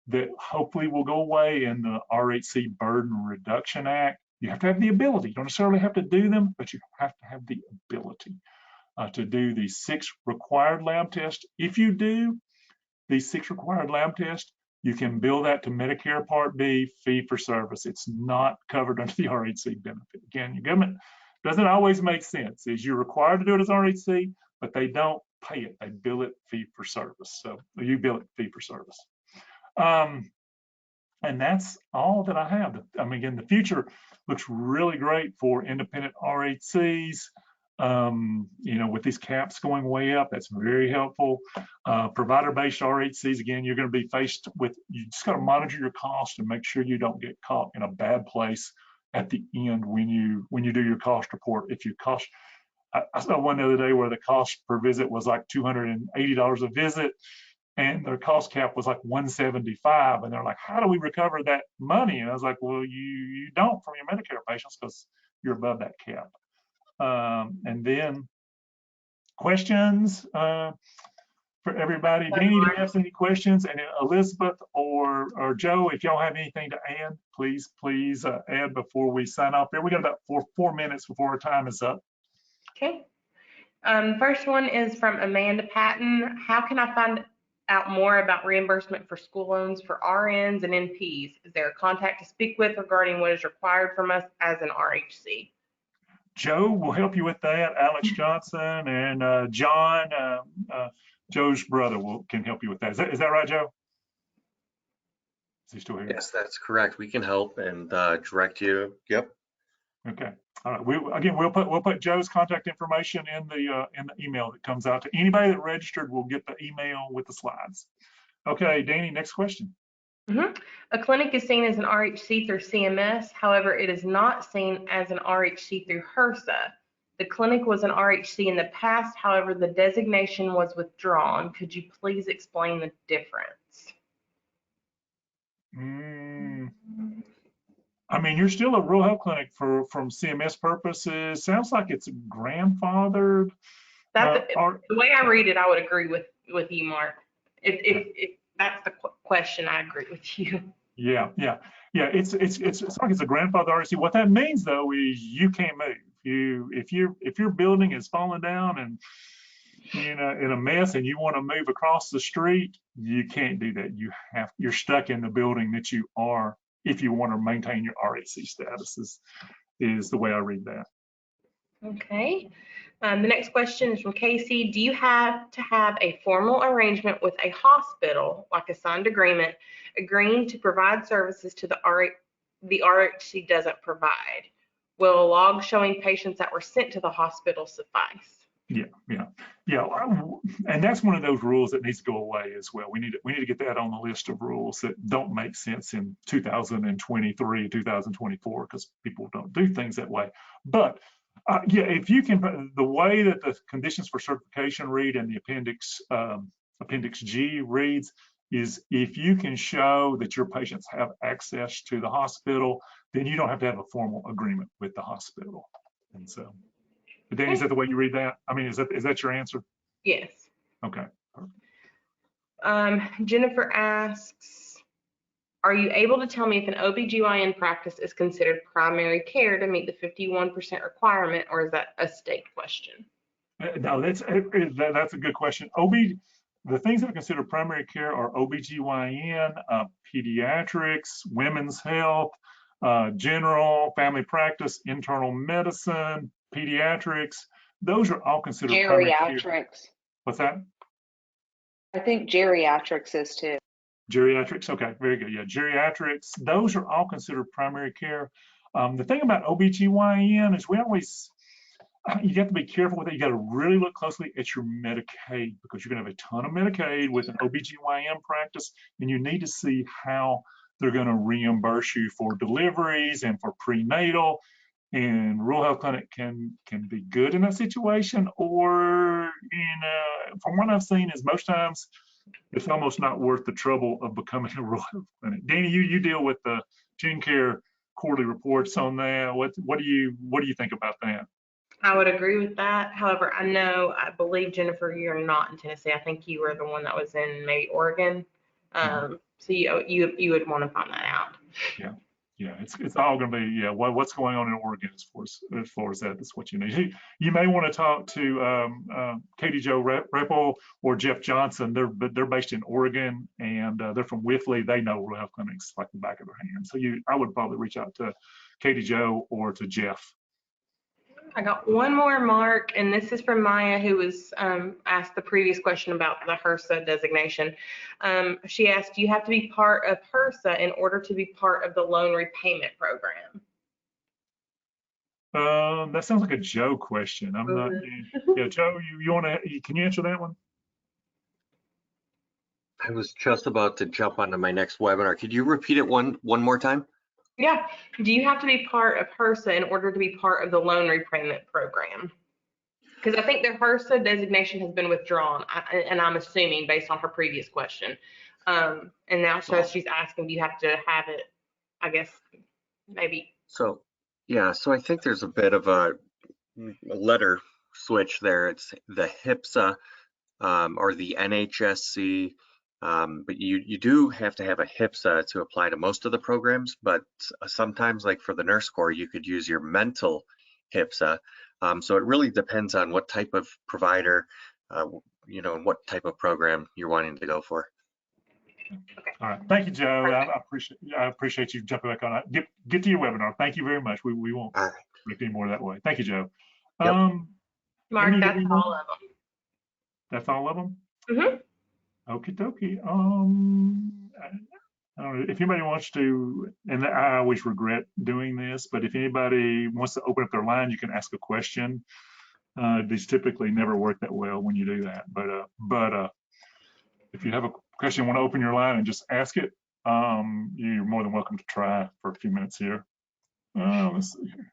Speaker 1: that hopefully will go away in the RHC Burden Reduction Act. You have to have the ability. You don't necessarily have to do them, but you have to have the ability to do these 6 required lab tests. If you do these 6 required lab tests, you can bill that to Medicare Part B fee for service. It's not covered under the RHC benefit. Again, your government doesn't always make sense. Is you're required to do it as RHC, but they don't pay it. They bill it fee for service. So you bill it fee for service. And that's all that I have. I mean, again, the future looks really great for independent RHCs. You know, with these caps going way up, that's very helpful. Provider-based RHCs, again, you're going to be faced with, you just got to monitor your cost and make sure you don't get caught in a bad place at the end when you do your cost report. If you cost, I saw one the other day where the cost per visit was like $280 a visit, and their cost cap was like $175, and they're like, how do we recover that money? And I was like, well, you don't from your Medicare patients because you're above that cap. And then questions for everybody. Danny, do you have any questions? And Elizabeth or Joe, if y'all have anything to add, please add before we sign off here. We got about four minutes before our time is up.
Speaker 2: Okay. First one is from Amanda Patton. How can I find out more about reimbursement for school loans for RNs and NPs? Is there a contact to speak with regarding what is required from us as an RHC?
Speaker 1: Joe will help you with that. Alex Johnson and John, Joe's brother, can help you with that. Is that right, Joe? Is he still here?
Speaker 3: Yes, that's correct. We can help and direct you. Yep.
Speaker 1: Okay. All right. We'll put Joe's contact information in the email that comes out to anybody that registered. Will get the email with the slides. Okay, Danny, next question.
Speaker 2: A clinic is seen as an RHC through CMS. However, it is not seen as an RHC through HRSA. The clinic was an RHC in the past. However, the designation was withdrawn. Could you please explain the difference?
Speaker 1: I mean, you're still a rural health clinic from CMS purposes. Sounds like it's grandfathered.
Speaker 2: The way I read it, I would agree with you, Mark. If that's the question, I agree with you. Yeah. It's like it's a grandfather RHC. What that means though is you can't move. If your building is falling down and in a mess and you want to move across the street, you can't do that. You're stuck in the building that you are if you want to maintain your RHC status is the way I read that. Okay. The next question is from Casey. Do you have to have a formal arrangement with a hospital, like a signed agreement, agreeing to provide services to the RHC doesn't provide? Will a log showing patients that were sent to the hospital suffice?
Speaker 1: Yeah. And that's one of those rules that needs to go away as well. We need to get that on the list of rules that don't make sense in 2023, 2024, because people don't do things that way. But if you can, the way that the conditions for certification read and the appendix G reads is if you can show that your patients have access to the hospital, then you don't have to have a formal agreement with the hospital. And so, Danny, is that the way you read that? I mean, is that your answer?
Speaker 2: Yes.
Speaker 1: Okay.
Speaker 2: Jennifer asks, are you able to tell me if an OBGYN practice is considered primary care to meet the 51% requirement, or is that a state question?
Speaker 1: No, that's a good question. The things that are considered primary care are OBGYN, pediatrics, women's health, general, family practice, internal medicine, pediatrics. Those are all considered primary care.
Speaker 4: Geriatrics.
Speaker 1: What's that?
Speaker 4: I think geriatrics is too.
Speaker 1: Geriatrics, okay, very good. Yeah, geriatrics, those are all considered primary care. The thing about OBGYN is we always, you have to be careful with it. You got to really look closely at your Medicaid, because you're going to have a ton of Medicaid with an OBGYN practice, and you need to see how they're going to reimburse you for deliveries and for prenatal. And rural health clinic can be good in that situation, or, from what I've seen, is most times it's almost not worth the trouble of becoming a rural health clinic. Danny, you deal with the TennCare quarterly reports on that. What do you think about that?
Speaker 2: I would agree with that. However, I believe, Jennifer, you're not in Tennessee. I think you were the one that was in maybe Oregon. So you would want to find that out.
Speaker 1: Yeah, it's all going to be, what's going on in Oregon as far as that is what you need. You may want to talk to Katie Jo Reppel or Jeff Johnson. They're based in Oregon, and they're from Wifley. They know rural health clinics like the back of their hand. So I would probably reach out to Katie Jo or to Jeff.
Speaker 2: I got one more, Mark, and this is from Maya, who was asked the previous question about the HRSA designation. She asked, do you have to be part of HRSA in order to be part of the loan repayment program?
Speaker 1: That sounds like a Joe question. I'm not. Yeah, Joe, can you answer that one?
Speaker 3: I was just about to jump onto my next webinar. Could you repeat it one more time?
Speaker 2: Yeah. Do you have to be part of HRSA in order to be part of the loan repayment program? Because I think the HRSA designation has been withdrawn, and I'm assuming based on her previous question. And now she's asking, do you have to have it, I guess, maybe?
Speaker 3: So I think there's a bit of a letter switch there. It's the HPSA or the NHSC. But you do have to have a HPSA to apply to most of the programs, but sometimes, like for the Nurse Corps, you could use your mental HPSA. So it really depends on what type of provider, and what type of program you're wanting to go for.
Speaker 2: Okay.
Speaker 1: All right. Thank you, Joe. I appreciate you jumping back on. Get to your webinar. Thank you very much. We won't make any more that way. Thank you, Joe.
Speaker 3: Yep.
Speaker 2: Mark, that's all of them.
Speaker 1: That's all of them?
Speaker 2: Mm-hmm.
Speaker 1: Okie dokie. I don't know if anybody wants to, and I always regret doing this, but if anybody wants to open up their line, you can ask a question. These typically never work that well when you do that, but if you have a question, want to open your line and just ask it, you're more than welcome to try for a few minutes here. Let's see here.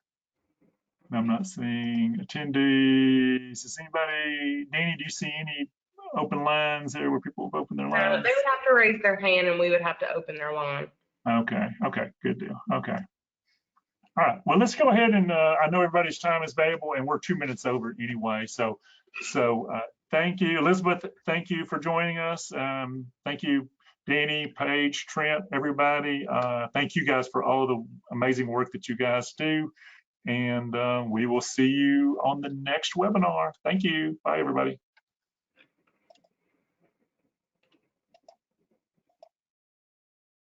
Speaker 1: I'm not seeing attendees. Is anybody, Danny, do you see any open lines there where people have opened their lines?
Speaker 2: They would have to raise their hand and we would have to open their line.
Speaker 1: Okay, good deal. Okay. All right, well, let's go ahead and I know everybody's time is valuable and we're 2 minutes over anyway. So thank you, Elizabeth. Thank you for joining us. Thank you, Danny, Paige, Trent, everybody. Thank you guys for all of the amazing work that you guys do. And we will see you on the next webinar. Thank you. Bye, everybody.